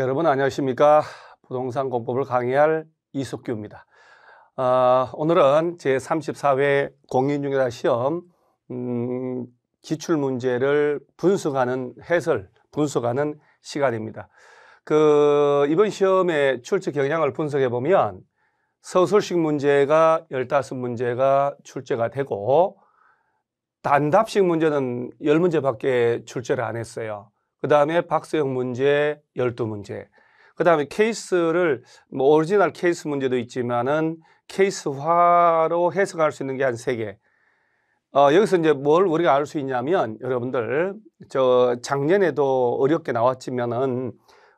여러분 안녕하십니까? 부동산 공법을 강의할 이석규입니다. 오늘은 제34회 공인중개사 시험 기출문제를 분석하는 시간입니다. 이번 시험의 출제 경향을 분석해 보면 서술식 문제가 15문제가 출제가 되고 단답식 문제는 10문제밖에 출제를 안 했어요. 그 다음에 박스형 문제 12문제. 그 다음에 케이스를, 오리지널 케이스 문제도 있지만은 케이스화로 해석할 수 있는 게 한 3개. 여기서 이제 뭘 우리가 알 수 있냐면, 여러분들, 작년에도 어렵게 나왔지만은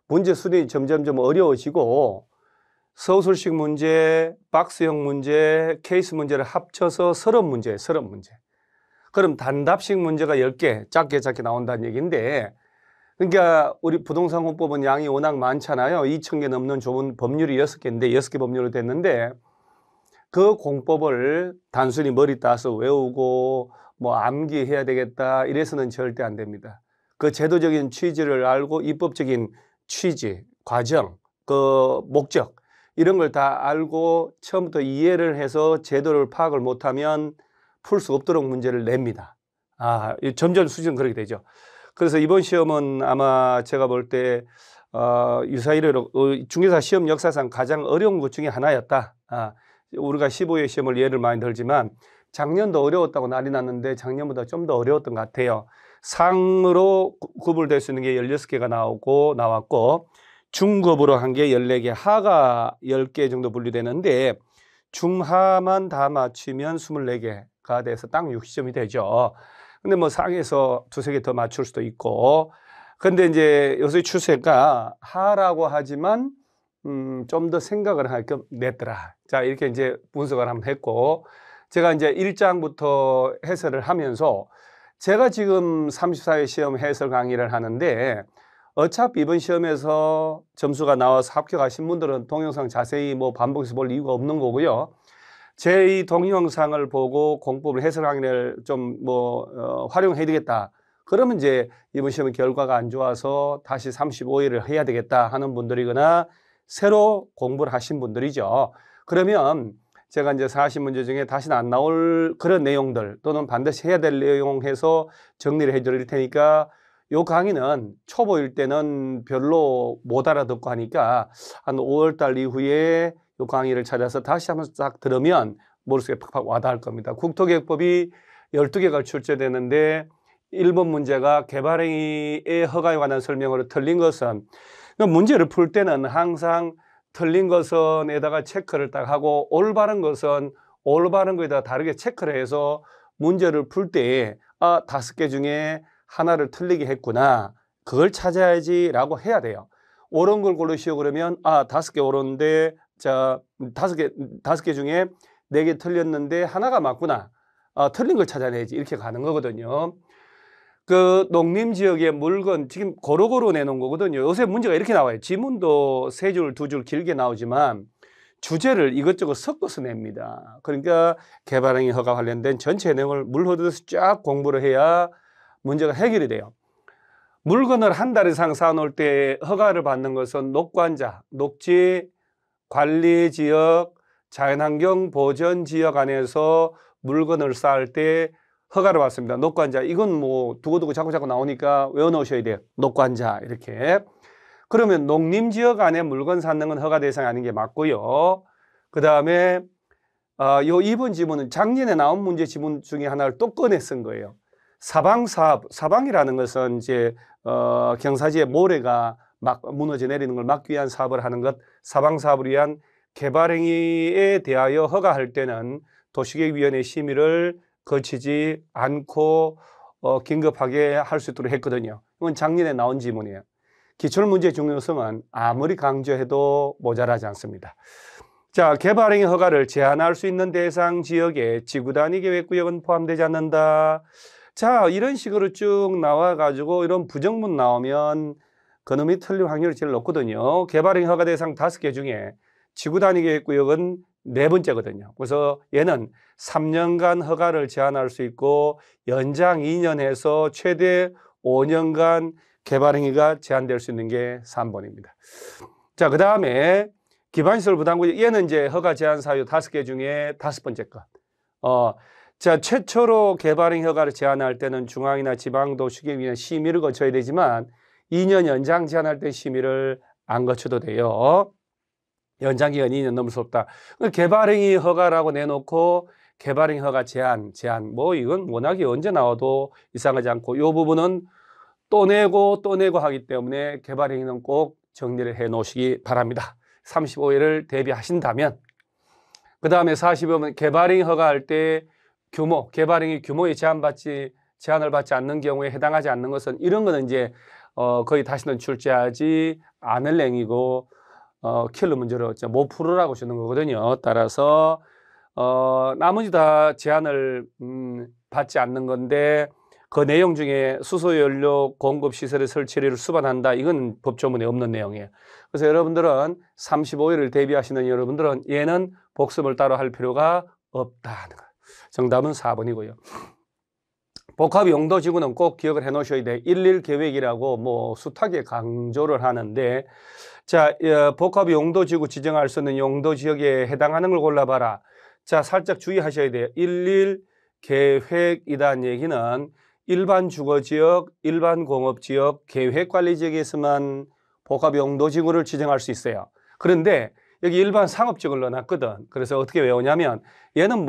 문제 수준이 점점점 어려워지고 서술식 문제, 박스형 문제, 케이스 문제를 합쳐서 서론 문제. 그럼 단답식 문제가 10개, 작게 나온다는 얘기인데, 그러니까 우리 부동산 공법은 양이 워낙 많잖아요. 2,000개 넘는 좋은 법률이 6개인데 6개 법률로 됐는데 그 공법을 단순히 머리 따서 외우고 뭐 암기해야 되겠다 이래서는 절대 안 됩니다. 그 제도적인 취지를 알고 입법적인 취지, 과정, 그 목적 이런 걸 다 알고 처음부터 이해를 해서 제도를 파악을 못하면 풀 수 없도록 문제를 냅니다. 점점 수준 그렇게 되죠. 그래서 이번 시험은 아마 제가 볼 때 유사이래로 중개사 시험 역사상 가장 어려운 것 중에 하나였다. 우리가 15회 시험을 예를 많이 들지만 작년도 어려웠다고 난리 났는데 작년보다 좀 더 어려웠던 것 같아요. 상으로 구분될 수 있는 게 16개가 나왔고 중급으로 한 게 14개, 하가 10개 정도 분류되는데 중하만 다 맞추면 24개가 돼서 딱 60점이 되죠. 근데 뭐 상에서 2-3개 더 맞출 수도 있고. 근데 이제 요새 추세가 하라고 하지만 좀 더 생각을 하게끔 냈더라. 자, 이렇게 이제 분석을 한번 했고, 제가 이제 1장부터 해설을 하면서 제가 지금 34회 시험 해설 강의를 하는데 어차피 이번 시험에서 점수가 나와서 합격하신 분들은 동영상 자세히 뭐 반복해서 볼 이유가 없는 거고요. 제 이 동영상을 보고 공법을 해설 강의를 좀 활용해야 되겠다. 그러면 이제 이번 시험 결과가 안 좋아서 다시 35회를 해야 되겠다 하는 분들이거나 새로 공부를 하신 분들이죠. 그러면 제가 이제 40문제 중에 다시는 안 나올 그런 내용들 또는 반드시 해야 될 내용 해서 정리를 해 드릴 테니까 요 강의는 초보일 때는 별로 못 알아듣고 하니까 한 5월 달 이후에 요 강의를 찾아서 다시 한번 싹 들으면 머릿속에 팍팍 와닿을 겁니다. 국토개혁법이 12개가 출제되는데 1번 문제가 개발행위의 허가에 관한 설명으로 틀린 것은, 문제를 풀 때는 항상 틀린 것은에다가 체크를 딱 하고 올바른 것은 올바른 거에다가 다르게 체크를 해서 문제를 풀 때에 5개 중에 하나를 틀리게 했구나. 그걸 찾아야지 라고 해야 돼요. 옳은 걸 고르시오 그러면 5개 옳은데 자, 5개 중에 4개 틀렸는데 하나가 맞구나. 틀린 걸 찾아내야지. 이렇게 가는 거거든요. 그 농림지역의 물건 지금 고루고루 내놓은 거거든요. 요새 문제가 이렇게 나와요. 지문도 3줄, 2줄 길게 나오지만 주제를 이것저것 섞어서 냅니다. 그러니까 개발행위 허가 관련된 전체 내용을 물 흐르듯이 쫙 공부를 해야 문제가 해결이 돼요. 물건을 한 달 이상 쌓아놓을 때 허가를 받는 것은 녹관자, 녹지, 관리지역, 자연환경 보전지역 안에서 물건을 쌓을 때 허가를 받습니다. 녹관자, 이건 뭐 두고두고 자꾸 나오니까 외워놓으셔야 돼요. 녹관자 이렇게. 그러면 농림지역 안에 물건 쌓는 건 허가 대상이 아닌 게 맞고요. 그 다음에 요 2번 지문은 작년에 나온 문제 지문 중에 하나를 또 꺼내 쓴 거예요. 사방사업, 사방이라는 것은 이제 경사지에 모래가 막 무너져 내리는 걸 막기 위한 사업을 하는 것, 사방사업을 위한 개발행위에 대하여 허가할 때는 도시계획위원회 심의를 거치지 않고 긴급하게 할 수 있도록 했거든요. 이건 작년에 나온 지문이에요. 기출문제 중요성은 아무리 강조해도 모자라지 않습니다. 자, 개발행위 허가를 제한할 수 있는 대상 지역에 지구단위 계획구역은 포함되지 않는다. 자, 이런 식으로 쭉 나와가지고 이런 부정문 나오면 그놈이 틀릴 확률이 제일 높거든요. 개발행위 허가 대상 5개 중에 지구단위 계획구역은 4번째거든요. 그래서 얘는 3년간 허가를 제한할 수 있고 연장 2년에서 최대 5년간 개발행위가 제한될 수 있는 게 3번입니다. 자, 그 다음에 기반시설 부담금, 얘는 이제 허가 제한 사유 5개 중에 5번째 것. 자, 최초로 개발행위 허가를 제한할 때는 중앙이나 지방도시계획 위원 심의를 거쳐야 되지만 2년 연장 제한할 때 심의를 안 거쳐도 돼요. 연장기간이 2년 넘을 수 없다. 개발행위 허가라고 내놓고 개발행위 허가 제한, 뭐 이건 워낙에 언제 나와도 이상하지 않고 이 부분은 또 내고 하기 때문에 개발행위는 꼭 정리를 해 놓으시기 바랍니다. 35일을 대비하신다면. 그 다음에 45번 개발행위 허가할 때 규모, 개발행위 규모에 제한을 받지 않는 경우에 해당하지 않는 것은 이런 거는 이제 거의 다시는 출제하지 않을 행위고 킬러 문제로 못 풀으라고 주는 거거든요. 따라서 나머지 다 제한을 받지 않는 건데 그 내용 중에 수소연료 공급 시설의 설치를 수반한다. 이건 법조문에 없는 내용이에요. 그래서 여러분들은 35일을 대비하시는 여러분들은 얘는 복습을 따로 할 필요가 없다는 거예요. 정답은 4번이고요. 복합 용도지구는 꼭 기억을 해 놓으셔야 돼. 11 계획이라고 뭐 숱하게 강조를 하는데 자, 복합 용도지구 지정할 수 있는 용도지역에 해당하는 걸 골라봐라. 자, 살짝 주의하셔야 돼요. 11 계획이라는 얘기는 일반 주거지역, 일반 공업지역, 계획관리지역에서만 복합 용도지구를 지정할 수 있어요. 그런데 여기 일반 상업지역을 넣어놨거든. 그래서 어떻게 외우냐면 얘는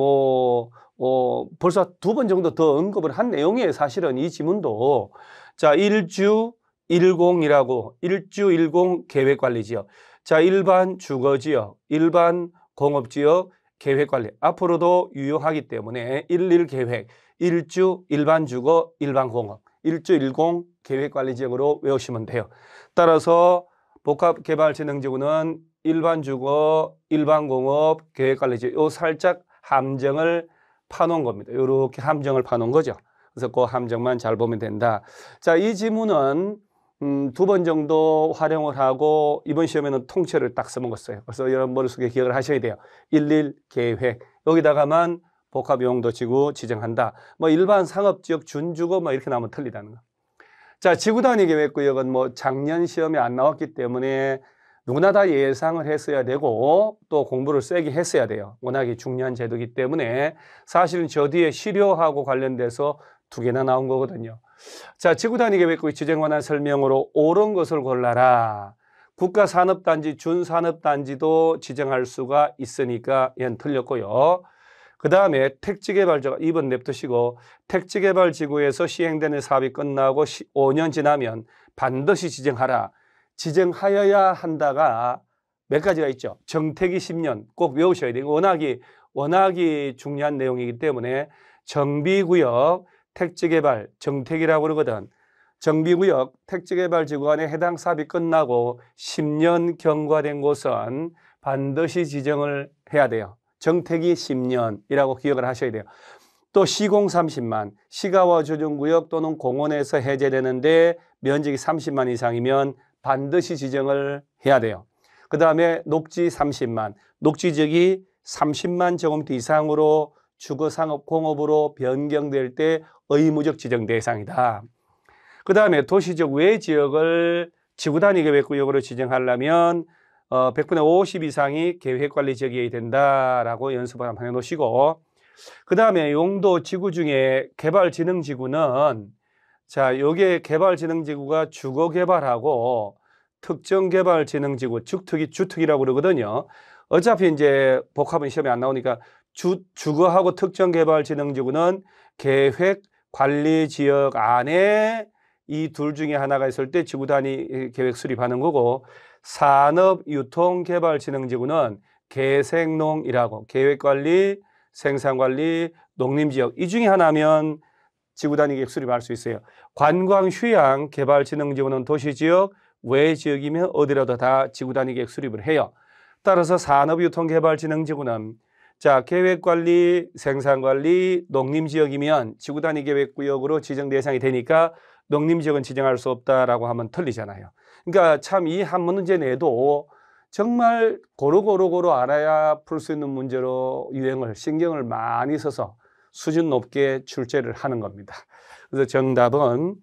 벌써 2번 정도 더 언급을 한 내용이에요. 사실은 이 지문도. 자, 1주 10이라고 1주 10 계획관리지역. 자, 일반 주거지역, 일반 공업지역 계획관리. 앞으로도 유효하기 때문에 11 계획, 1주 일반 주거, 일반 공업, 1주 10 계획관리지역으로 외우시면 돼요. 따라서 복합개발진흥지구는 일반 주거, 일반 공업, 계획관리지역 요 살짝 함정을 파놓은 겁니다. 이렇게 함정을 파놓은 거죠. 그래서 그 함정만 잘 보면 된다. 자, 이 지문은 2번 정도 활용을 하고 이번 시험에는 통째를 딱 써먹었어요. 그래서 여러분 머릿속에 기억을 하셔야 돼요. 11 계획 여기다가만 복합용도지구 지정한다. 뭐 일반 상업지역 준주거 뭐 이렇게 나오면 틀리다는 거. 자, 지구단위 계획구역은 뭐 작년 시험에 안 나왔기 때문에 누구나 다 예상을 했어야 되고 또 공부를 세게 했어야 돼요. 워낙에 중요한 제도이기 때문에 사실은 저 뒤에 실효하고 관련돼서 2개나 나온 거거든요. 자, 지구단위 계획구역 지정 관한 설명으로 옳은 것을 골라라. 국가산업단지, 준산업단지도 지정할 수가 있으니까 얘는 틀렸고요. 그 다음에 택지개발지구 2번 냅두시고 택지개발지구에서 시행되는 사업이 끝나고 5년 지나면 반드시 지정하라. 지정하여야 한다가 몇 가지가 있죠. 정택이 10년 꼭 외우셔야 돼요. 워낙이 중요한 내용이기 때문에 정비구역, 택지개발, 정택이라고 그러거든. 정비구역, 택지개발지구 안에 해당 사업이 끝나고 10년 경과된 곳은 반드시 지정을 해야 돼요. 정택이 10년이라고 기억을 하셔야 돼요. 또 시공 30만, 시가와 조정구역 또는 공원에서 해제되는데 면적이 30만 이상이면 반드시 지정을 해야 돼요. 그 다음에 녹지 30만, 녹지지역이 30만 제곱미터 이상으로 주거상업 공업으로 변경될 때 의무적 지정 대상이다. 그 다음에 도시적 외 지역을 지구단위 계획구역으로 지정하려면 100분의 50 이상이 계획관리 지역이 된다라고 연습을 한번 해놓으시고 그 다음에 용도 지구 중에 개발진흥지구는 자, 요게 개발진흥지구가 주거개발하고 특정개발진흥지구, 주특이라고 그러거든요. 어차피 이제 복합은 시험에 안 나오니까 주거하고 특정개발진흥지구는 계획관리지역 안에 이 둘 중에 하나가 있을 때 지구단위 계획 수립하는 거고 산업유통개발진흥지구는 계생농이라고 계획관리, 생산관리, 농림지역 이 중에 하나면 지구단위 계획 수립할 수 있어요. 관광휴양개발진흥지구는 도시지역, 외지역이면 어디라도 다 지구단위 계획 수립을 해요. 따라서 산업유통개발진흥지구는 자, 계획관리, 생산관리, 농림지역이면 지구단위 계획구역으로 지정 대상이 되니까 농림지역은 지정할 수 없다라고 하면 틀리잖아요. 그러니까 참 이 한 문제 내도 정말 고루고루 알아야 풀 수 있는 문제로 신경을 많이 써서 수준 높게 출제를 하는 겁니다. 그래서 정답은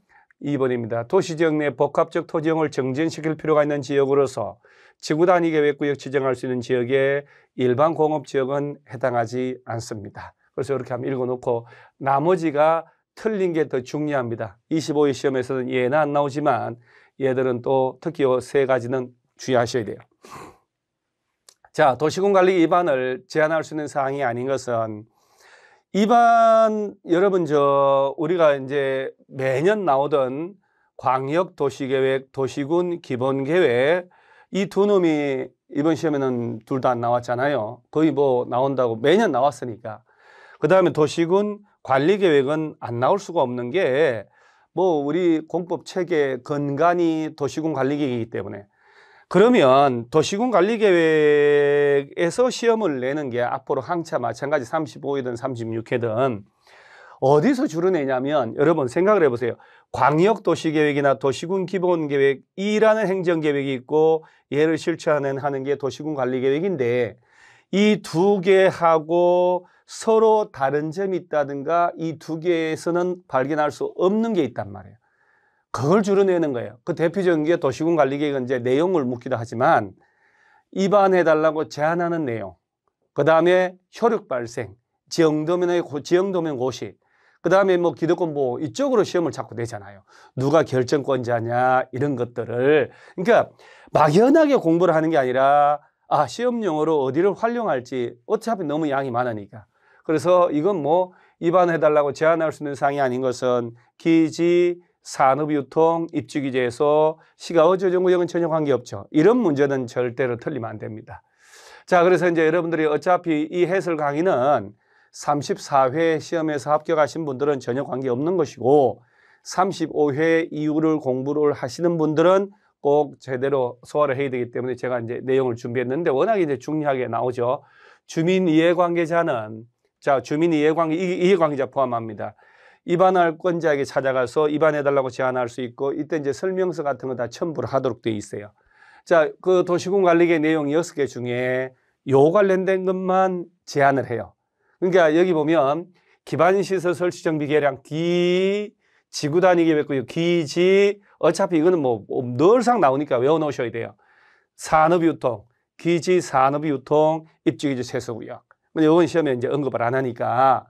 2번입니다. 도시지역 내 복합적 토지용을 정진시킬 필요가 있는 지역으로서 지구 단위 계획구역 지정할 수 있는 지역에 일반 공업지역은 해당하지 않습니다. 그래서 이렇게 한번 읽어놓고 나머지가 틀린 게 더 중요합니다. 25회 시험에서는 얘는 안 나오지만 얘들은 또 특히 이 세 가지는 주의하셔야 돼요. 자, 도시군관리 위반을 제한할 수 있는 사항이 아닌 것은 위반 여러분 우리가 이제 매년 나오던 광역도시계획, 도시군 기본계획 이 두 놈이 이번 시험에는 둘 다 안 나왔잖아요. 거의 뭐 나온다고 매년 나왔으니까. 그 다음에 도시군 관리계획은 안 나올 수가 없는 게 뭐 우리 공법 체계 근간이 도시군 관리계획이기 때문에 그러면 도시군 관리계획에서 시험을 내는 게 앞으로 항차 마찬가지 35회든 36회든 어디서 주로 내냐면 여러분 생각을 해보세요. 광역도시계획이나 도시군 기본계획이라는 행정계획이 있고 얘를 실천하는 게 도시군 관리계획인데 이 두 개하고 서로 다른 점이 있다든가 이 두 개에서는 발견할 수 없는 게 있단 말이에요. 그걸 주로 내는 거예요. 그 대표적인 게 도시군 관리계획은 이제 내용을 묻기도 하지만 위반해달라고 제한하는 내용, 그 다음에 효력 발생, 지형도면 고시, 그 다음에 뭐 기득권 보호 이쪽으로 시험을 자꾸 내잖아요. 누가 결정권자냐 이런 것들을. 그러니까 막연하게 공부를 하는 게 아니라 시험용으로 어디를 활용할지 어차피 너무 양이 많으니까. 그래서 이건 뭐 위반해달라고 제한할 수 있는 사항이 아닌 것은 기지, 산업유통, 입주기재에서 시가와 조정구역은 전혀 관계없죠. 이런 문제는 절대로 틀리면 안 됩니다. 자, 그래서 이제 여러분들이 어차피 이 해설 강의는 34회 시험에서 합격하신 분들은 전혀 관계없는 것이고 35회 이후를 공부를 하시는 분들은 꼭 제대로 소화를 해야 되기 때문에 제가 이제 내용을 준비했는데 워낙 이제 중요하게 나오죠. 주민이해관계자는 주민이해관계자 포함합니다. 위반할 권자에게 찾아가서 위반해달라고 제안할 수 있고 이때 이제 설명서 같은 거 다 첨부를 하도록 되어 있어요. 자, 그 도시군 관리계 내용 6개 중에 요 관련된 것만 제안을 해요. 그러니까 여기 보면 기반시설 설치 정비 계량 지구 단위 계획구역 기지 어차피 이거는 뭐 늘상 나오니까 외워놓으셔야 돼요. 산업유통, 기지 산업유통, 입주기지 세수구역. 이번 시험에 이제 언급을 안 하니까.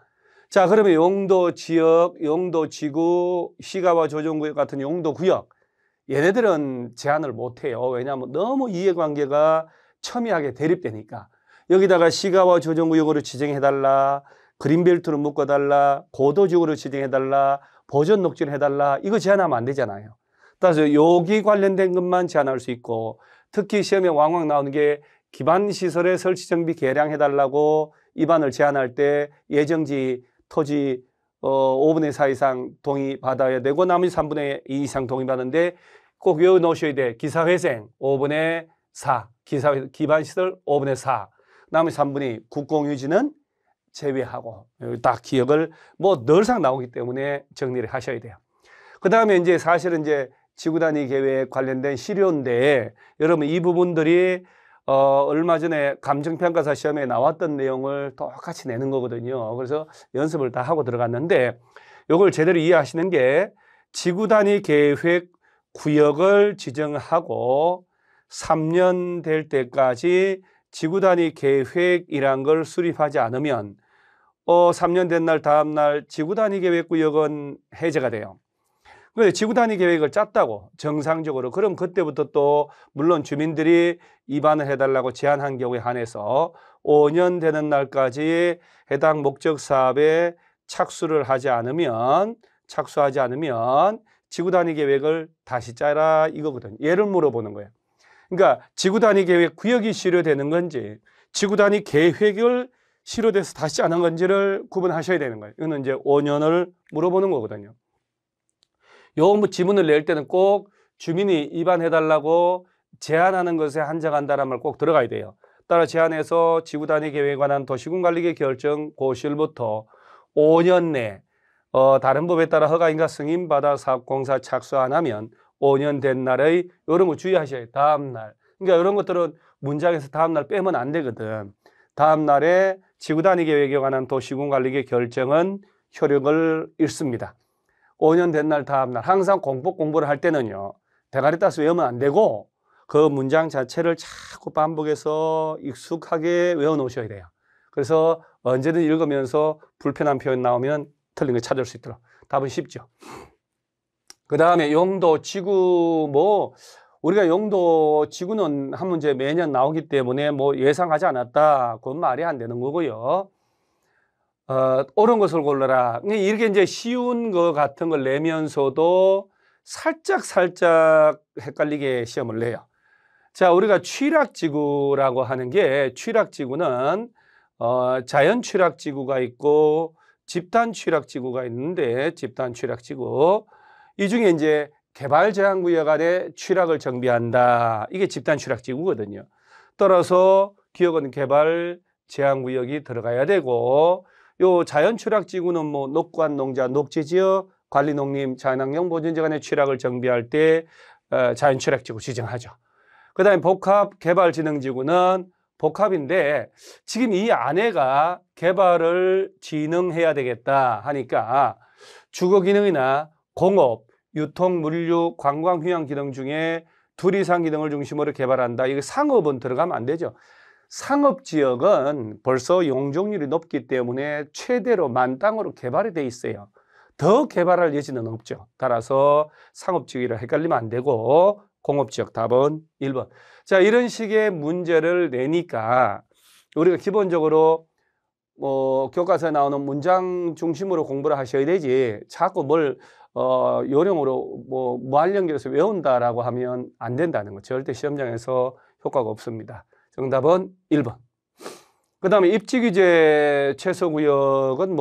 자, 그러면 용도 지역, 용도 지구, 시가와 조정구역 같은 용도 구역 얘네들은 제한을 못 해요. 왜냐하면 너무 이해관계가 첨예하게 대립되니까. 여기다가 시가와 조정구역으로 지정해달라, 그린벨트로 묶어달라, 고도지구로 지정해달라, 보존 녹지를 해달라 이거 제한하면 안 되잖아요. 따라서 여기 관련된 것만 제한할 수 있고 특히 시험에 왕왕 나오는 게 기반시설의 설치 정비 계량해달라고 위반을 제한할 때 예정지 토지 5분의 4 이상 동의받아야 되고 나머지 3분의 2 이상 동의받는데 꼭 외워놓으셔야 돼. 기사회생 5분의 4, 기반시설 5분의 4, 나머지 3분의 2 국공유지는 제외하고 딱 기억을 뭐 늘상 나오기 때문에 정리를 하셔야 돼요. 그 다음에 이제 사실은 이제 지구단위 계획 관련된 시료인데 여러분 이 부분들이 얼마 전에 감정평가사 시험에 나왔던 내용을 똑같이 내는 거거든요. 그래서 연습을 다 하고 들어갔는데 이걸 제대로 이해하시는 게 지구단위 계획 구역을 지정하고 3년 될 때까지 지구단위 계획이란 걸 수립하지 않으면 3년 된 날 다음 날 지구단위 계획구역은 해제가 돼요. 그런데 지구단위 계획을 짰다고 정상적으로 그럼 그때부터 또 물론 주민들이 위반을 해달라고 제안한 경우에 한해서 5년 되는 날까지 해당 목적 사업에 착수하지 않으면 지구단위 계획을 다시 짜라 이거거든요. 얘를 물어보는 거예요. 그러니까 지구단위 계획 구역이 실효되는 건지 지구단위 계획을 실효돼서 다시 안 한 건지를 구분하셔야 되는 거예요. 이거는 이제 5년을 물어보는 거거든요. 요 지문을 낼 때는 꼭 주민이 위반해달라고 제안하는 것에 한정한다는 말 꼭 들어가야 돼요. 따라 제안해서 지구단위 계획에 관한 도시군관리계 결정 고시일부터 5년 내 다른 법에 따라 허가인가 승인받아 사업공사 착수 안 하면 5년 된 날의 이런 거 주의하셔야 돼요. 다음 날. 그러니까 이런 것들은 문장에서 다음 날 빼면 안 되거든. 다음 날에 지구단위 계획에 관한 도시군관리계 결정은 효력을 잃습니다. 5년 된 날 다음 날 항상 공부를 할 때는요. 대가리 따서 외우면 안 되고 그 문장 자체를 자꾸 반복해서 익숙하게 외워 놓으셔야 돼요. 그래서 언제든 읽으면서 불편한 표현 나오면 틀린 거 찾을 수 있도록. 답은 쉽죠. 그 다음에 용도, 지구, 우리가 용도, 지구는 한 문제 매년 나오기 때문에 예상하지 않았다. 그건 말이 안 되는 거고요. 옳은 것을 골라라. 이렇게 이제 쉬운 거 같은 걸 내면서도 살짝 헷갈리게 시험을 내요. 자, 우리가 취락지구라고 하는 게, 취락지구는 자연 취락지구가 있고 집단 취락지구가 있는데, 집단 취락지구 이 중에 이제 개발제한구역 안에 취락을 정비한다. 이게 집단 취락지구거든요. 따라서 기업은 개발제한구역이 들어가야 되고, 요 자연 취락지구는 녹관, 농자, 녹지지역, 관리농림, 자연환경 보존지역 안에 취락을 정비할 때 자연 취락지구 지정하죠. 그 다음에 복합 개발진흥지구는 복합인데 지금 이 안에가 개발을 진흥해야 되겠다 하니까 주거기능이나 공업, 유통, 물류, 관광, 휴양 기능 중에 둘 이상 기능을 중심으로 개발한다. 이게 상업은 들어가면 안 되죠. 상업지역은 벌써 용적률이 높기 때문에 최대로 만땅으로 개발이 돼 있어요. 더 개발할 여지는 없죠. 따라서 상업지역이라 헷갈리면 안 되고 공업지역 답은 1번. 자, 이런 식의 문제를 내니까 우리가 기본적으로 교과서에 나오는 문장 중심으로 공부를 하셔야 되지 자꾸 요령으로 무한연결해서 외운다라고 하면 안 된다는 거. 절대 시험장에서 효과가 없습니다. 정답은 1번. 그 다음에 입지규제 최소구역은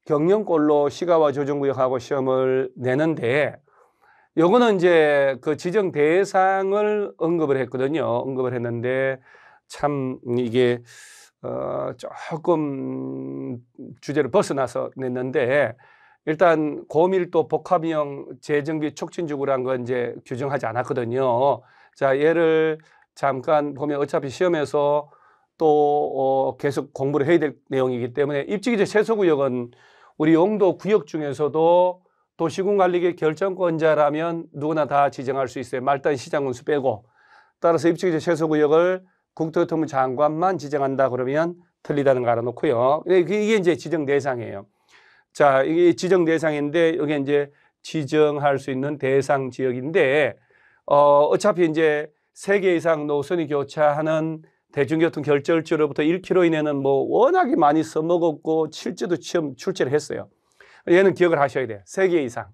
경영골로 시가와 조정구역하고 시험을 내는데 요거는 이제 그 지정 대상을 언급을 했거든요. 언급을 했는데 참 이게 조금 주제를 벗어나서 냈는데 일단 고밀도 복합형 재정비 촉진지구라는 건 이제 규정하지 않았거든요. 자, 얘를 잠깐 보면 어차피 시험에서 또 계속 공부를 해야 될 내용이기 때문에 입지규제 최소구역은 우리 용도 구역 중에서도 도시군관리계 결정권자라면 누구나 다 지정할 수 있어요. 말단 시장군수 빼고. 따라서 입지규제 최소구역을 국토교통부 장관만 지정한다 그러면 틀리다는 거 알아놓고요. 이게 이제 지정 대상이에요. 자, 이게 지정 대상인데 여기 이제 지정할 수 있는 대상 지역인데 어차피 이제 3개 이상 노선이 교차하는 대중교통 결절지로부터 1km 이내는 워낙에 많이 써먹었고 실제도 시험 출제를 했어요. 얘는 기억을 하셔야 돼요. 3개 이상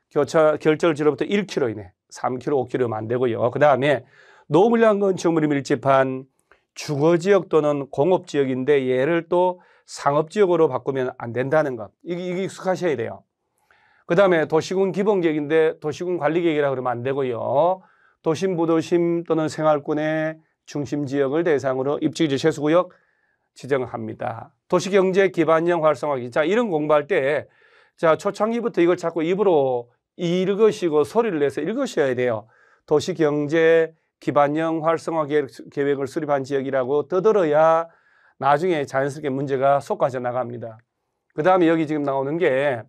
결절지로부터 1km 이내, 3km, 5km면 안 되고요. 그 다음에 노물량 건축물이 밀집한 주거지역 또는 공업지역인데 얘를 또 상업지역으로 바꾸면 안 된다는 것. 이게 익숙하셔야 돼요. 그 다음에 도시군 기본계획인데 도시군 관리계획이라고 그러면 안 되고요. 도심, 부도심 또는 생활권의 중심지역을 대상으로 입지규제 최소구역 지정합니다. 도시경제 기반형 활성화기. 자, 이런 공부할 때 자, 초창기부터 이걸 자꾸 입으로 읽으시고 소리를 내서 읽으셔야 돼요. 도시경제 기반형 활성화 계획을 수립한 지역이라고 떠들어야 나중에 자연스럽게 문제가 쏟아져 나갑니다. 그 다음에 여기 지금 나오는 게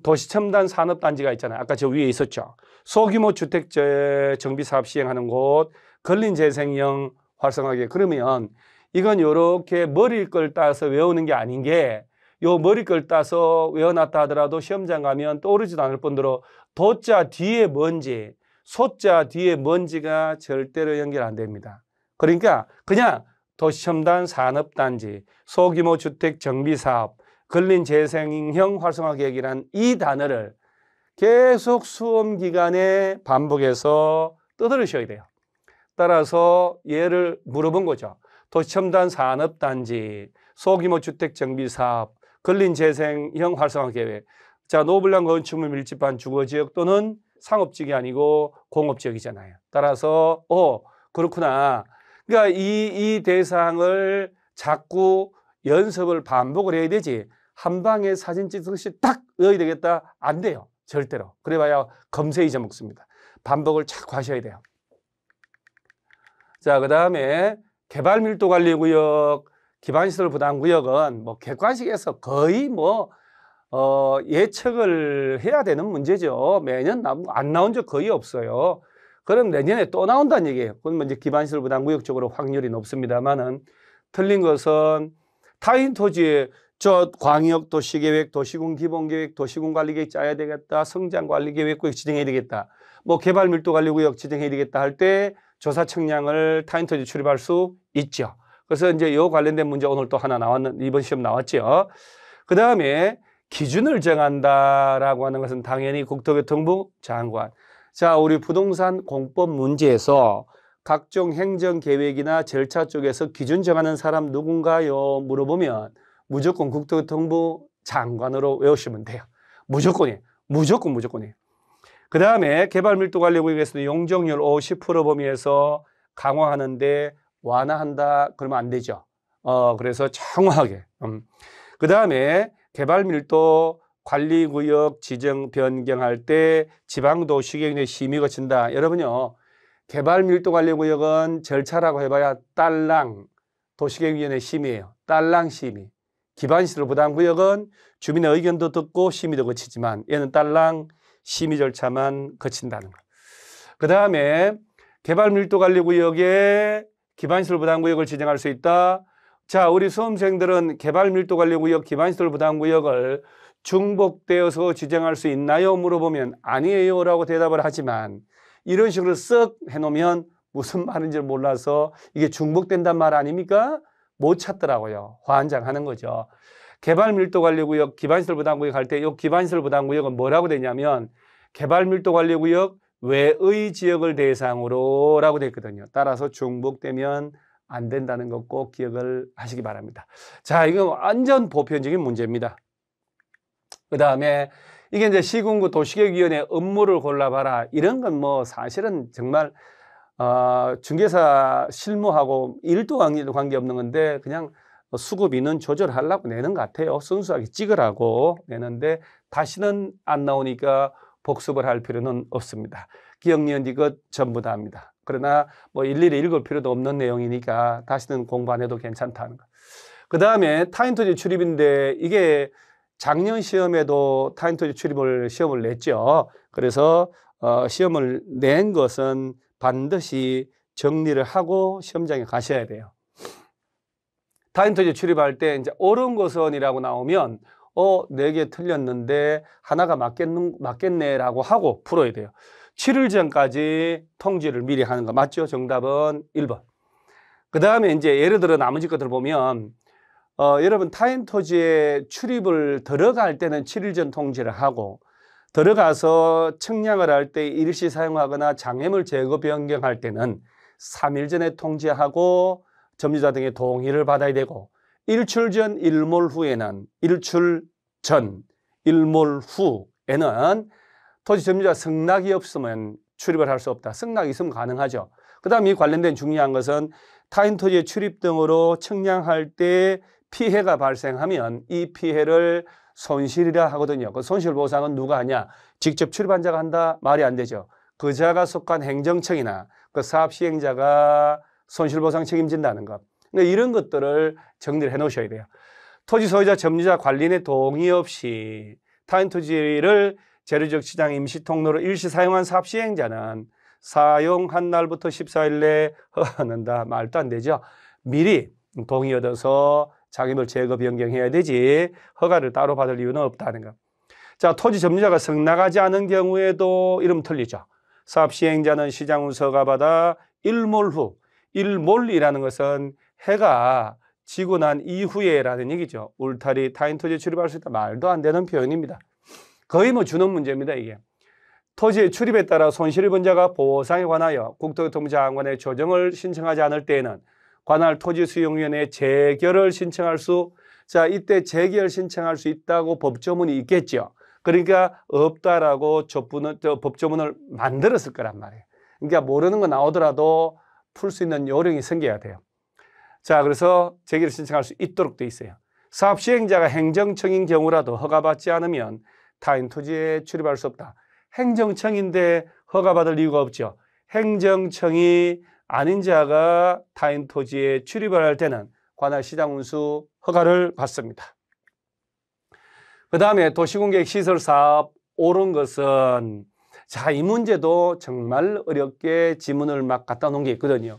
도시첨단 산업단지가 있잖아요. 아까 저 위에 있었죠. 소규모 주택 정비 사업 시행하는 곳, 근린재생형 활성화계. 그러면 이건 이렇게 머리를 걸 따서 외우는 게 아닌 게 요 머리 걸 따서 외워놨다 하더라도 시험장 가면 떠오르지도 않을 뿐더러 도자 뒤에 먼지, 소자 뒤에 먼지가 절대로 연결 안 됩니다. 그러니까 그냥 도시첨단 산업단지, 소규모 주택 정비사업, 근린재생형 활성화계획이란 이 단어를 계속 수험 기간에 반복해서 떠들으셔야 돼요. 따라서 얘를 물어본 거죠. 도시첨단 산업단지, 소규모 주택 정비사업, 근린재생형 활성화계획. 자, 노블랑 건축물 밀집한 주거지역 또는 상업지역이 아니고 공업지역이잖아요. 따라서 그렇구나. 그러니까 이 대상을 자꾸 연습을 반복을 해야 되지 한 방에 사진 찍듯이 딱 외워야 되겠다? 안 돼요. 절대로. 그래봐야 검세 잊어먹습니다. 반복을 자꾸 하셔야 돼요. 자, 그 다음에 개발밀도관리구역, 기반시설 부담구역은 객관식에서 거의 예측을 해야 되는 문제죠. 매년 안 나온 적 거의 없어요. 그럼 내년에 또 나온다는 얘기예요. 그건 이제 기반시설 부담구역 쪽으로 확률이 높습니다만은 틀린 것은 타인 토지에 저 광역 도시계획, 도시군 기본계획, 도시군 관리계획 짜야 되겠다. 성장 관리계획구역 지정해야 되겠다. 뭐 개발 밀도 관리구역 지정해야 되겠다 할 때 조사 청량을 타인 토지 출입할 수 있죠. 그래서 이제 이 관련된 문제 오늘 또 하나 이번 시험 나왔죠. 그 다음에 기준을 정한다라고 하는 것은 당연히 국토교통부 장관. 자, 우리 부동산 공법 문제에서 각종 행정계획이나 절차 쪽에서 기준 정하는 사람 누군가요? 물어보면 무조건 국토교통부 장관으로 외우시면 돼요. 무조건이에요. 무조건이에요. 그 다음에 개발밀도관리구역에서는 용적률 50% 범위에서 강화하는데 완화한다 그러면 안 되죠. 그래서 정확하게. 그 다음에 개발밀도 관리구역 지정 변경할 때 지방도시계획의 심의가 진다. 여러분요, 개발밀도관리구역은 절차라고 해봐야 딸랑 도시계획위원회 심의예요. 딸랑 심의. 기반시설 부담구역은 주민의 의견도 듣고 심의도 거치지만 얘는 딸랑 심의 절차만 거친다는 거. 그 다음에 개발밀도관리구역에 기반시설 부담구역을 지정할 수 있다. 자, 우리 수험생들은 개발밀도관리구역 기반시설 부담구역을 중복되어서 지정할 수 있나요? 물어보면 아니에요 라고 대답을 하지만 이런 식으로 쓱 해놓으면 무슨 말인지 몰라서 이게 중복된단 말 아닙니까? 못 찾더라고요. 환장하는 거죠. 개발밀도관리구역 기반시설 부담구역 할 때 이 기반시설 부담구역은 뭐라고 되냐면 개발밀도관리구역 외의 지역을 대상으로 라고 되어 있거든요. 따라서 중복되면 안 된다는 거 꼭 기억을 하시기 바랍니다. 자, 이건 완전 보편적인 문제입니다. 그 다음에 이게 이제 시군구 도시계획위원회 업무를 골라봐라. 이런 건 뭐 사실은 정말 중개사 실무하고 일도 관계없는 건데 그냥 수급 인원 조절하려고 내는 것 같아요. 순수하게 찍으라고 내는데 다시는 안 나오니까 복습을 할 필요는 없습니다. 기억니은 이것 전부 다 합니다. 그러나 뭐 일일이 읽을 필요도 없는 내용이니까 다시는 공부 안 해도 괜찮다는 거. 그 다음에 타인토지 출입인데 이게 작년 시험에도 타인토지 출입을 시험을 냈죠. 그래서 시험을 낸 것은 반드시 정리를 하고 시험장에 가셔야 돼요. 타인토지 출입할 때 이제 옳은 것은이라고 나오면 4개 틀렸는데 하나가 맞겠네라고 하고 풀어야 돼요. 7일 전까지 통지를 미리 하는 거 맞죠? 정답은 1번. 그 다음에 이제 예를 들어 나머지 것들을 보면 여러분 타인 토지에 출입을 들어갈 때는 7일 전 통지를 하고 들어가서 청량을 할 때 일시 사용하거나 장애물 제거 변경할 때는 3일 전에 통지하고 점유자 등의 동의를 받아야 되고 일출 전, 일몰 후에는 일출 전, 일몰 후에는 토지 점유자 승낙이 없으면 출입을 할 수 없다. 승낙이 있으면 가능하죠. 그 다음 이 관련된 중요한 것은 타인 토지의 출입 등으로 청량할 때 피해가 발생하면 이 피해를 손실이라 하거든요. 그 손실보상은 누가 하냐? 직접 출입한 자가 한다? 말이 안 되죠. 그 자가 속한 행정청이나 그 사업시행자가 손실보상 책임진다는 것. 그러니까 이런 것들을 정리를 해 놓으셔야 돼요. 토지 소유자, 점유자, 관리인의 동의 없이 타인 토지를 재료적 시장 임시 통로로 일시 사용한 사업시행자는 사용한 날부터 14일 내에 허가한다. 말도 안 되죠. 미리 동의 얻어서 장애물 제거 변경해야 되지 허가를 따로 받을 이유는 없다는 것. 자, 토지 점유자가 승낙하지 않은 경우에도 이러면 틀리죠. 사업시행자는 시장운서 허가받아 일몰 후, 일몰이라는 것은 해가 지고 난 이후에 라는 얘기죠. 울타리 타인 토지에 출입할 수 있다. 말도 안 되는 표현입니다. 거의 뭐 주는 문제입니다. 이게 토지의 출입에 따라 손실 입은 자가 보상에 관하여 국토교통부 장관의 조정을 신청하지 않을 때에는 관할 토지수용위원회에 재결을 신청할 수, 자, 이때 재결 신청할 수 있다고 법조문이 있겠죠. 그러니까 없다라고 법조문을 만들었을 거란 말이에요. 그러니까 모르는 거 나오더라도 풀 수 있는 요령이 생겨야 돼요. 자, 그래서 재결 신청할 수 있도록 돼 있어요. 사업 시행자가 행정청인 경우라도 허가받지 않으면 타인 토지에 출입할 수 없다. 행정청인데 허가받을 이유가 없죠. 행정청이 아닌 자가 타인 토지에 출입을 할 때는 관할 시장 운수 허가를 받습니다. 그 다음에 도시공객 시설 사업 옳은 것은, 자, 이 문제도 정말 어렵게 지문을 막 갖다 놓은 게 있거든요.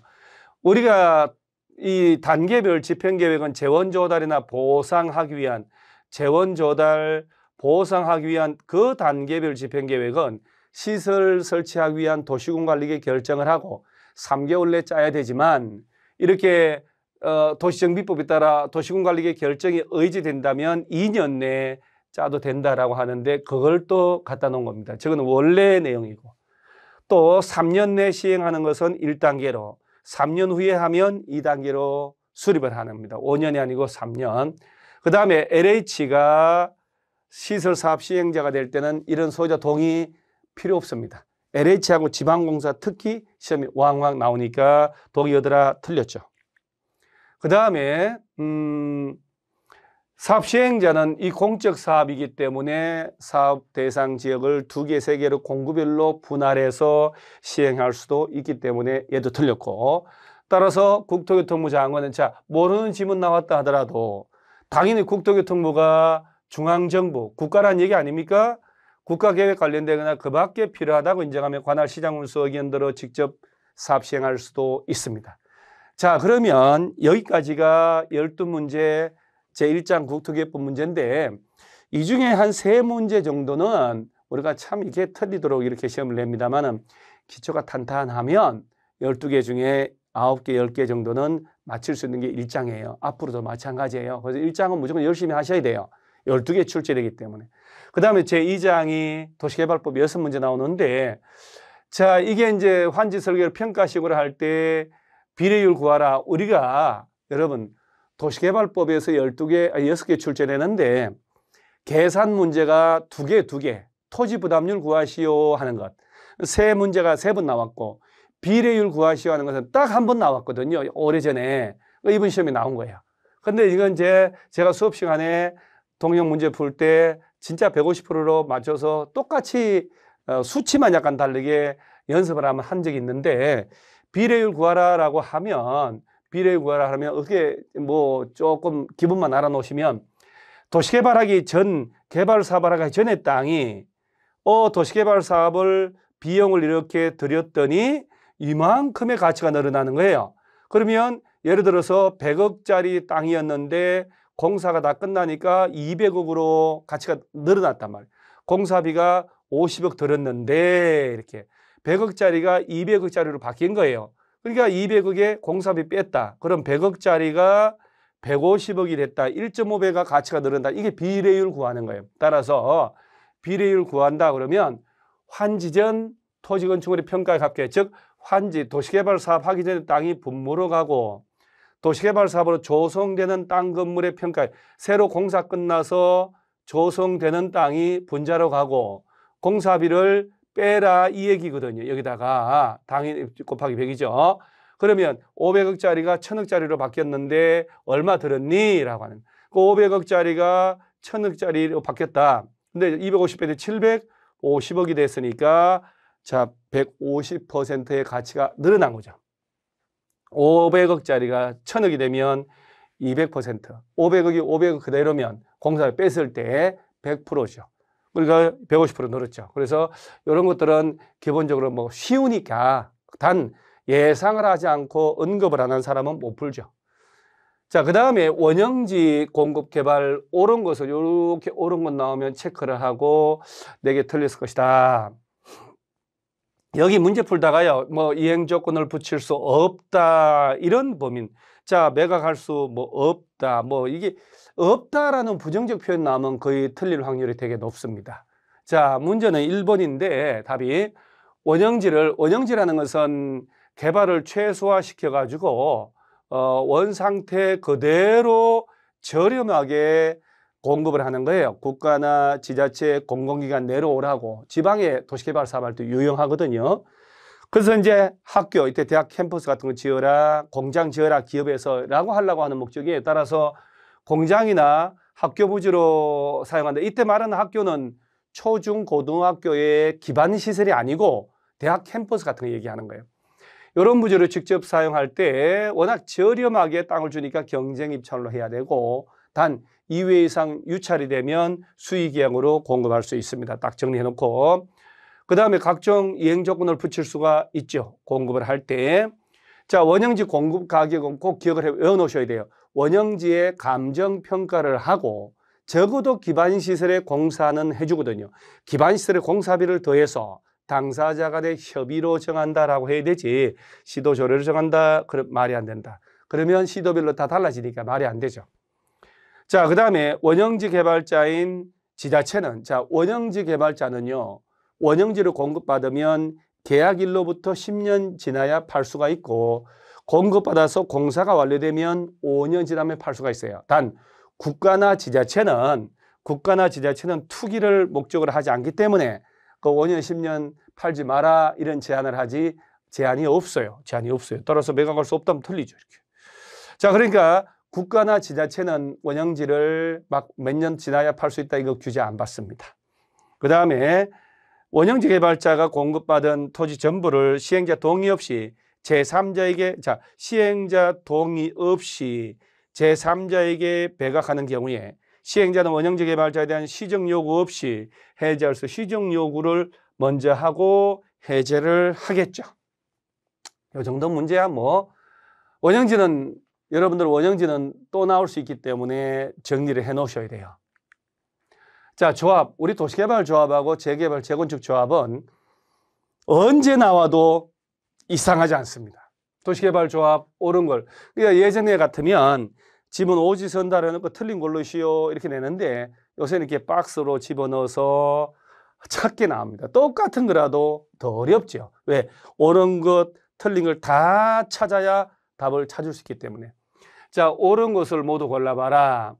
우리가 이 단계별 집행계획은 재원조달이나 보상하기 위한, 재원조달, 보상하기 위한 그 단계별 집행계획은 시설 설치하기 위한 도시군관리계 결정을 하고 3개월 내 짜야 되지만, 이렇게 도시정비법에 따라 도시군관리계 결정이 의지된다면 2년 내에 짜도 된다라고 하는데, 그걸 또 갖다 놓은 겁니다. 저건 원래 내용이고, 또 3년 내 시행하는 것은 1단계로, 3년 후에 하면 2단계로 수립을 하는 겁니다. 5년이 아니고 3년. 그 다음에 LH가 시설사업 시행자가 될 때는 이런 소유자 동의 필요 없습니다. LH하고 지방공사 특히 시험이 왕왕 나오니까 동의 얻으라 틀렸죠. 그 다음에 사업 시행자는 이 공적 사업이기 때문에 사업 대상 지역을 2개, 3개로 공구별로 분할해서 시행할 수도 있기 때문에 얘도 틀렸고, 따라서 국토교통부 장관은, 자, 모르는 지문 나왔다 하더라도 당연히 국토교통부가 중앙정부, 국가란 얘기 아닙니까? 국가계획 관련되거나 그 밖에 필요하다고 인정하면 관할 시장군수 의견대로 직접 사업 시행할 수도 있습니다. 자, 그러면 여기까지가 12문제 제1장 국토기획법 문제인데, 이 중에 한 3문제 정도는 우리가 참 이게 틀리도록 이렇게 시험을 냅니다만은, 기초가 탄탄하면 12개 중에 9개, 10개 정도는 맞출 수 있는 게 1장이에요. 앞으로도 마찬가지예요. 그래서 1장은 무조건 열심히 하셔야 돼요. 12개 출제되기 때문에. 그 다음에 제2장이 도시개발법 6문제 나오는데, 자, 이게 이제 환지 설계를 평가식으로 할 때 비례율 구하라. 우리가 여러분 도시개발법에서 6개 출제되는데, 계산 문제가 2개, 토지 부담률 구하시오 하는 것. 세 문제가 3번 나왔고, 비례율 구하시오 하는 것은 딱 한 번 나왔거든요. 오래전에. 이번 시험에 나온 거예요. 근데 이건 이제 제가 수업 시간에 동영 문제 풀 때 진짜 150%로 맞춰서 똑같이 수치만 약간 다르게 연습을 한 적이 있는데, 비례율 구하라라고 하면, 비례율 구하라 하면 어떻게 뭐 조금 기분만 알아놓으시면, 도시개발하기 전, 개발 사업을 하기 전에 땅이 도시개발 사업을 비용을 이렇게 들였더니 이만큼의 가치가 늘어나는 거예요. 그러면 예를 들어서 100억짜리 땅이었는데 공사가 다 끝나니까 200억으로 가치가 늘어났단 말이에요. 공사비가 50억 들었는데 이렇게 100억짜리가 200억짜리로 바뀐 거예요. 그러니까 200억에 공사비 뺐다. 그럼 100억짜리가 150억이 됐다. 1.5배가 가치가 늘어난다. 이게 비례율 구하는 거예요. 따라서 비례율 구한다 그러면 환지 전 토지건축물의 평가의 합계, 즉 환지 도시개발 사업 하기 전에 땅이 분무로 가고 도시개발 사업으로 조성되는 땅 건물의 평가, 새로 공사 끝나서 조성되는 땅이 분자로 가고 공사비를 빼라 이 얘기거든요. 여기다가 당연히 곱하기 100이죠. 그러면 500억짜리가 1000억짜리로 바뀌었는데 얼마 들었니? 라고 하는. 그 500억짜리가 1000억짜리로 바뀌었다. 근데 250배 대 750억이 됐으니까 자 150%의 가치가 늘어난 거죠. 500억짜리가 1000억이 되면 200%, 500억이 500억 그대로면 공사비 뺐을 때 100%죠. 우리가 150% 늘었죠. 그래서 이런 것들은 기본적으로 뭐 쉬우니까 단 예상을 하지 않고 언급을 안 한 사람은 못 풀죠. 자, 그 다음에 원형지 공급 개발 옳은 것을 이렇게 옳은 것 나오면 체크를 하고 4개 틀렸을 것이다. 여기 문제 풀다가요, 뭐 이행 조건을 붙일 수 없다 이런 범인. 자, 매각할 수 뭐 없다. 뭐 이게 없다라는 부정적 표현 나오면 거의 틀릴 확률이 되게 높습니다. 자, 문제는 1번인데 답이 원형지라는 것은 개발을 최소화시켜 가지고 원상태 그대로 저렴하게 공급을 하는 거예요. 국가나 지자체 공공기관 내려오라고. 지방에 도시개발 사업할 때 유용하거든요. 그래서 이제 학교, 이때 대학 캠퍼스 같은 거 지어라, 공장 지어라, 기업에서 라고 하려고 하는 목적에 따라서 공장이나 학교 부지로 사용한다. 이때 말하는 학교는 초중 고등학교의 기반 시설이 아니고 대학 캠퍼스 같은 거 얘기하는 거예요. 이런 부지를 직접 사용할 때 워낙 저렴하게 땅을 주니까 경쟁 입찰로 해야 되고 단 2회 이상 유찰이 되면 수의계약으로 공급할 수 있습니다. 딱 정리해 놓고 그 다음에 각종 이행 조건을 붙일 수가 있죠. 공급을 할 때. 자, 원형지 공급 가격은 꼭 기억을 외워 놓으셔야 돼요. 원형지의 감정평가를 하고 적어도 기반시설에 공사는 해주거든요. 기반시설의 공사비를 더해서 당사자 간의 협의로 정한다라고 해야 되지 시도조례로 정한다? 그럼 말이 안 된다. 그러면 시도별로 다 달라지니까 말이 안 되죠. 자, 그 다음에 원형지 개발자인 지자체는 자, 원형지 개발자는요. 원형지를 공급받으면 계약일로부터 10년 지나야 팔 수가 있고 공급받아서 공사가 완료되면 5년 지나면 팔 수가 있어요. 단 국가나 지자체는 투기를 목적으로 하지 않기 때문에 그 5년, 10년 팔지 마라 이런 제한이 없어요. 따라서 매각할 수 없다면 틀리죠. 이렇게. 자, 그러니까 국가나 지자체는 원형지를 막 몇 년 지나야 팔 수 있다 이거 규제 안 받습니다. 그 다음에 원형지 개발자가 공급받은 토지 전부를 시행자 동의 없이 제3자에게 시행자 동의 없이 제3자에게 배각하는 경우에 시행자는 원형지 개발자에 대한 시정 요구 없이 해제할 수 시정 요구를 먼저 하고 해제를 하겠죠. 이 정도 문제야 뭐. 여러분들 원형지는 또 나올 수 있기 때문에 정리를 해 놓으셔야 돼요. 자, 조합. 우리 도시개발조합하고 재개발, 재건축 조합은 언제 나와도 이상하지 않습니다. 도시개발조합 옳은 걸. 그러니까 예전에 같으면 집은 오지선다라는 거 틀린 걸로 시오 이렇게 내는데 요새는 이렇게 박스로 집어넣어서 찾게 나옵니다. 똑같은 거라도 더 어렵죠. 왜? 옳은 것, 틀린 걸 다 찾아야 답을 찾을 수 있기 때문에. 자, 옳은 것을 모두 골라봐라.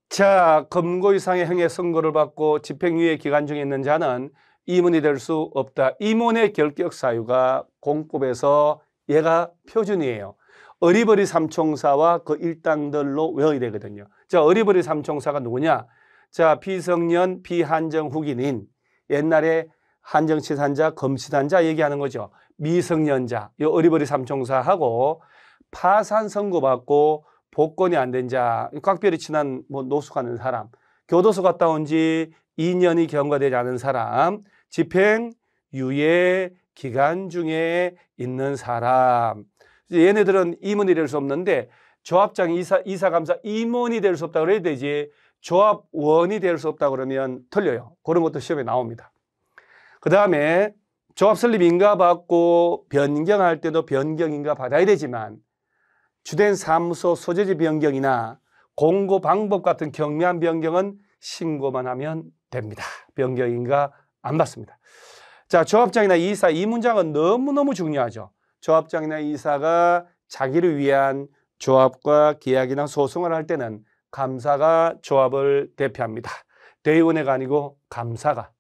자, 금고 이상의 형의 선고를 받고 집행유예 기간 중에 있는 자는 임원이 될 수 없다. 임원의 결격 사유가 공법에서 얘가 표준이에요. 어리버리 삼총사와 그 일당들로 외워야 되거든요. 자, 어리버리 삼총사가 누구냐? 자, 비성년, 비한정 후기인 옛날에 한정치산자, 검치산자 얘기하는 거죠. 미성년자, 이 어리버리 삼총사하고 파산 선고받고 복권이 안 된 자, 꽉별이 친한 노숙하는 사람, 교도소 갔다 온 지 2년이 경과되지 않은 사람, 집행유예 기간 중에 있는 사람. 얘네들은 임원이 될 수 없는데 조합장, 이사감사 임원이 될 수 없다고 그래야 되지 조합원이 될 수 없다고 그러면 틀려요. 그런 것도 시험에 나옵니다. 그 다음에 조합 설립 인가 받고 변경할 때도 변경 인가 받아야 되지만 주된 사무소 소재지 변경이나 공고 방법 같은 경미한 변경은 신고만 하면 됩니다. 변경 인가 안 받습니다. 자, 조합장이나 이사 이 문장은 너무너무 중요하죠. 조합장이나 이사가 자기를 위한 조합과 계약이나 소송을 할 때는 감사가 조합을 대표합니다. 대의원회가 아니고 감사가.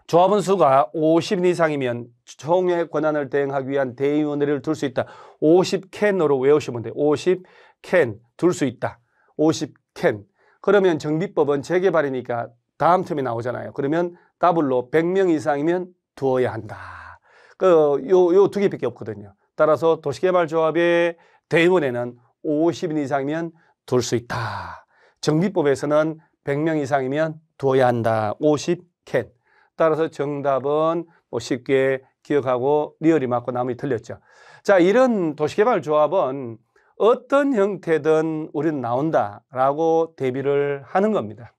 조합원 수가 50인 이상이면 총회 권한을 대행하기 위한 대의원회를 둘 수 있다. 50캔으로 외우시면 돼요. 50캔 둘 수 있다. 50캔. 그러면 정비법은 재개발이니까 다음 텀에 나오잖아요. 그러면 더블로 100명 이상이면 두어야 한다. 요 두 개밖에 없거든요. 따라서 도시개발조합의 대의원회는 50인 이상이면 둘 수 있다. 정비법에서는 100명 이상이면 두어야 한다. 50캔. 따라서 정답은 쉽게 기억하고 리얼이 맞고 나머지 틀렸죠. 자, 이런 도시개발조합은 어떤 형태든 우리는 나온다라고 대비를 하는 겁니다.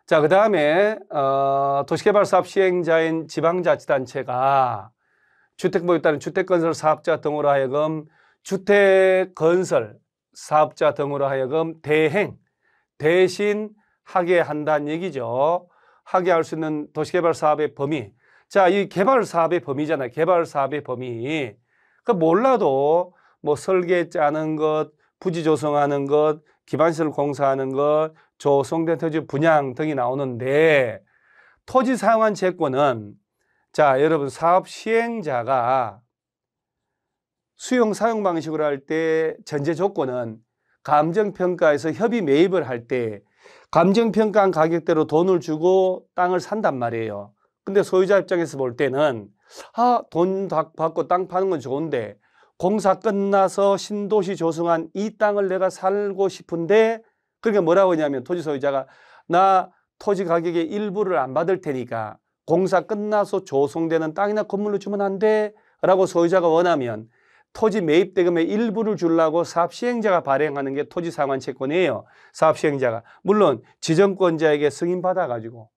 자, 그 다음에 도시개발사업 시행자인 지방자치단체가 주택법에 따른 주택건설 사업자 등으로 하여금 주택건설 사업자 등으로 하여금 대신 하게 한다는 얘기죠. 하게 할 수 있는 도시개발 사업의 범위. 자, 이 개발 사업의 범위잖아요. 개발 사업의 범위. 그 몰라도 설계 짜는 것, 부지 조성하는 것, 기반시설 공사하는 것, 조성된 토지 분양 등이 나오는데 토지 사용한 채권은 자, 여러분 사업 시행자가 수용 사용 방식으로 할 때 전제 조건은 감정평가에서 협의 매입을 할 때 감정평가한 가격대로 돈을 주고 땅을 산단 말이에요. 근데 소유자 입장에서 볼 때는 돈 받고 땅 파는 건 좋은데 공사 끝나서 신도시 조성한 이 땅을 내가 살고 싶은데, 그러니까 뭐라고 하냐면 토지 소유자가 나 토지 가격의 일부를 안 받을 테니까 공사 끝나서 조성되는 땅이나 건물로 주면 안 돼? 라고 소유자가 원하면 토지 매입 대금의 일부를 주려고 사업시행자가 발행하는 게 토지상환채권이에요. 사업시행자가. 물론 지정권자에게 승인받아가지고.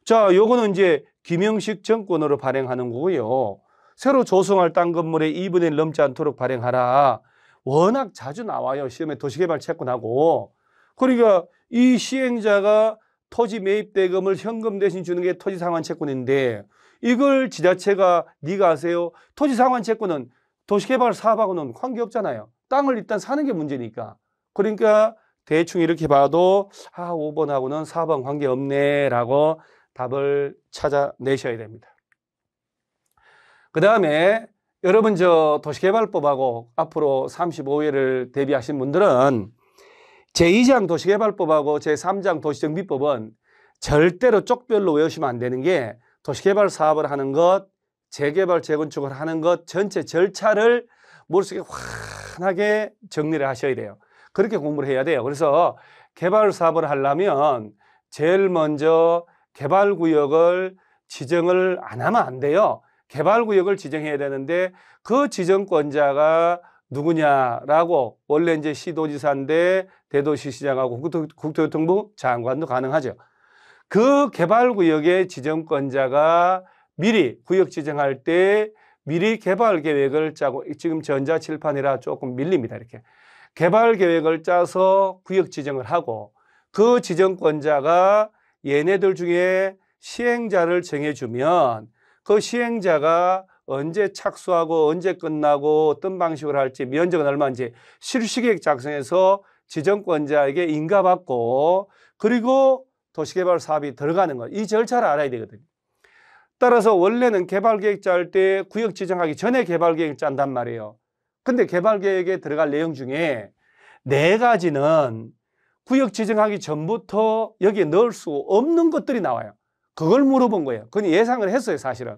자, 요거는 이제 김영식 정권으로 발행하는 거고요. 새로 조성할 땅 건물의 2분의 1 넘지 않도록 발행하라. 워낙 자주 나와요. 시험에 도시개발 채권하고. 그러니까 이 시행자가 토지 매입 대금을 현금 대신 주는 게 토지상환채권인데, 이걸 지자체가 네가 하세요. 토지상환채권은 도시개발 사업하고는 관계없잖아요. 땅을 일단 사는 게 문제니까. 그러니까 대충 이렇게 봐도 5번하고는 4번 관계없네 라고 답을 찾아내셔야 됩니다. 그 다음에 여러분 도시개발법하고 앞으로 35회를 대비하신 분들은 제2장 도시개발법하고 제3장 도시정비법은 절대로 쪽별로 외우시면 안 되는 게, 도시개발 사업을 하는 것, 재개발 재건축을 하는 것 전체 절차를 머릿속에 환하게 정리를 하셔야 돼요. 그렇게 공부를 해야 돼요. 그래서 개발 사업을 하려면 제일 먼저 개발구역을 지정을 안 하면 안 돼요. 개발구역을 지정해야 되는데 그 지정권자가 누구냐라고, 원래 이제 시도지사인데 대도시시장하고 국토교통부 장관도 가능하죠. 그 개발구역의 지정권자가 미리 구역 지정할 때 미리 개발 계획을 짜고, 지금 전자칠판이라 조금 밀립니다. 이렇게 개발 계획을 짜서 구역 지정을 하고, 그 지정권자가 얘네들 중에 시행자를 정해주면 그 시행자가 언제 착수하고 언제 끝나고 어떤 방식으로 할지, 면적은 얼마인지 실시계획 작성해서 지정권자에게 인가받고, 그리고 도시개발 사업이 들어가는 것, 이 절차를 알아야 되거든요. 따라서 원래는 개발계획 짤 때 구역 지정하기 전에 개발계획을 짠단 말이에요. 근데 개발계획에 들어갈 내용 중에 4가지는 구역 지정하기 전부터 여기에 넣을 수 없는 것들이 나와요. 그걸 물어본 거예요. 그건 예상을 했어요, 사실은.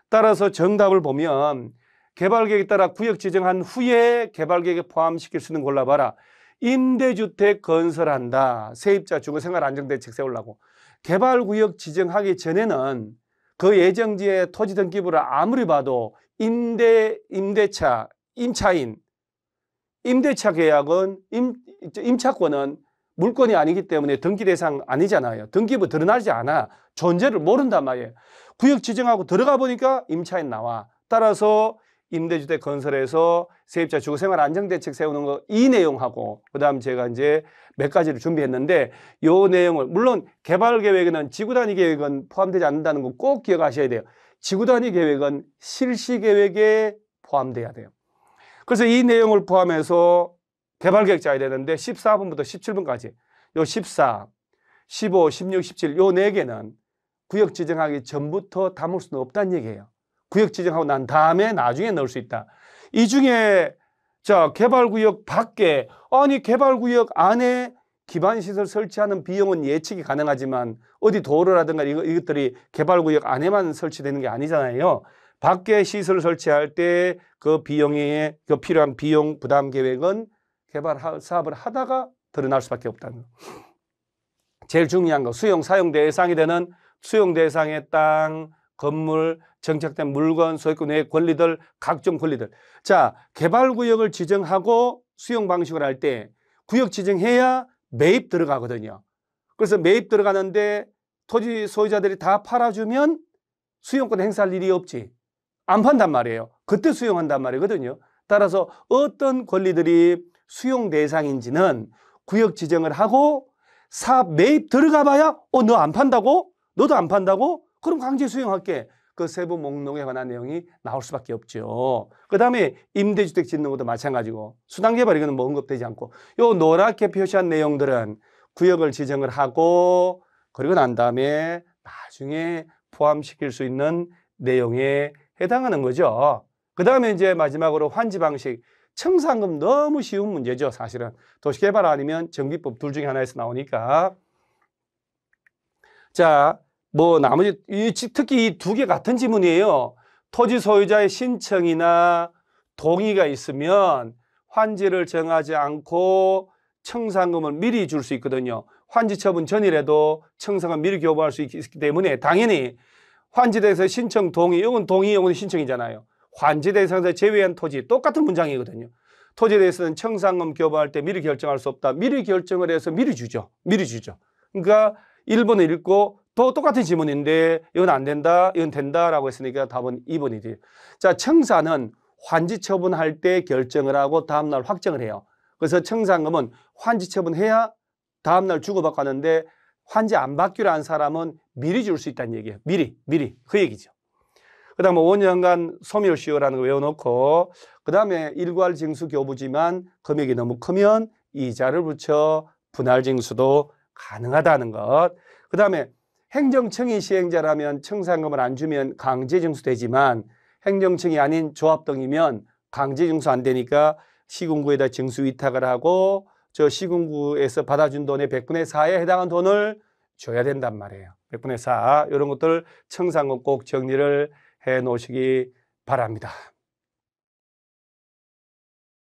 따라서 정답을 보면 개발계획에 따라 구역 지정한 후에 개발계획에 포함시킬 수 있는 거 골라봐라. 임대주택 건설한다. 세입자 주거생활 안정대책 세우려고. 개발구역 지정하기 전에는 그 예정지의 토지 등기부를 아무리 봐도 임대차, 임차인, 임대차 계약은 임차권은 물건이 아니기 때문에 등기 대상 아니잖아요. 등기부 드러나지 않아. 존재를 모른단 말이에요. 구역 지정하고 들어가 보니까 임차인 나와. 따라서 임대주택 건설에서 세입자 주거생활 안정대책 세우는 거, 이 내용하고 그다음 제가 이제 몇 가지를 준비했는데, 요 내용을, 물론 개발계획에는 지구단위 계획은 포함되지 않는다는 거 꼭 기억하셔야 돼요. 지구단위 계획은 실시계획에 포함돼야 돼요. 그래서 이 내용을 포함해서 개발계획 짜야 되는데 14번부터 17번까지 요 14, 15, 16, 17 요 4개는 구역 지정하기 전부터 담을 수는 없다는 얘기예요. 구역 지정하고 난 다음에 나중에 넣을 수 있다. 이 중에 개발구역 밖에, 아니 개발구역 안에 기반시설 설치하는 비용은 예측이 가능하지만 어디 도로라든가 이것들이 개발구역 안에만 설치되는 게 아니잖아요. 밖에 시설 설치할 때 그 비용에 그 필요한 비용 부담 계획은 개발 사업을 하다가 드러날 수밖에 없다는 거. 제일 중요한 거, 수용 사용 대상이 되는 수용 대상의 땅, 건물, 정착된 물건, 소유권 외의 권리들, 각종 권리들. 자, 개발구역을 지정하고 수용 방식을 할 때 구역 지정해야 매입 들어가거든요. 그래서 매입 들어가는데 토지 소유자들이 다 팔아주면 수용권 행사할 일이 없지. 안 판단 말이에요. 그때 수용한단 말이거든요. 따라서 어떤 권리들이 수용 대상인지는 구역 지정을 하고 사업 매입 들어가 봐야 너 안 판다고? 너도 안 판다고? 그럼 강제 수용할게. 그 세부 목록에 관한 내용이 나올 수밖에 없죠. 그 다음에 임대주택 짓는 것도 마찬가지고, 수단개발 이거는 뭐 언급되지 않고, 요 노랗게 표시한 내용들은 구역을 지정을 하고 그리고 난 다음에 나중에 포함시킬 수 있는 내용에 해당하는 거죠. 그 다음에 이제 마지막으로 환지 방식. 청산금 너무 쉬운 문제죠, 사실은. 도시개발 아니면 정비법 둘 중에 하나에서 나오니까. 자, 나머지, 특히 이 2개 같은 지문이에요. 토지 소유자의 신청이나 동의가 있으면 환지를 정하지 않고 청산금을 미리 줄 수 있거든요. 환지 처분 전이라도 청산금 미리 교부할 수 있기 때문에 당연히 환지대에서 신청 동의, 이건 동의, 이건 신청이잖아요. 환지 대상에서 제외한 토지 똑같은 문장이거든요. 토지에 대해서는 청산금 교부할 때 미리 결정할 수 없다. 미리 결정을 해서 미리 주죠. 미리 주죠. 그러니까 1번을 읽고 또 똑같은 지문인데 이건 안 된다, 이건 된다라고 했으니까 답은 2번이 돼요. 자, 청사는 환지 처분할 때 결정을 하고 다음날 확정을 해요. 그래서 청산금은 환지 처분해야 다음날 주고받고 하는데 환지 안 받기로 한 사람은 미리 줄 수 있다는 얘기예요. 미리 그 얘기죠. 그 다음에 5년간 소멸시효라는 거 외워놓고 그 다음에 일괄징수 교부지만 금액이 너무 크면 이자를 붙여 분할징수도 가능하다는 것. 그 다음에 행정청이 시행자라면 청산금을 안 주면 강제징수 되지만 행정청이 아닌 조합 등이면 강제징수 안 되니까 시군구에다 징수 위탁을 하고 저 시군구에서 받아준 돈의 100분의 4에 해당한 돈을 줘야 된단 말이에요. 100분의 4 이런 것들 청산금 꼭 정리를 해 놓으시기 바랍니다.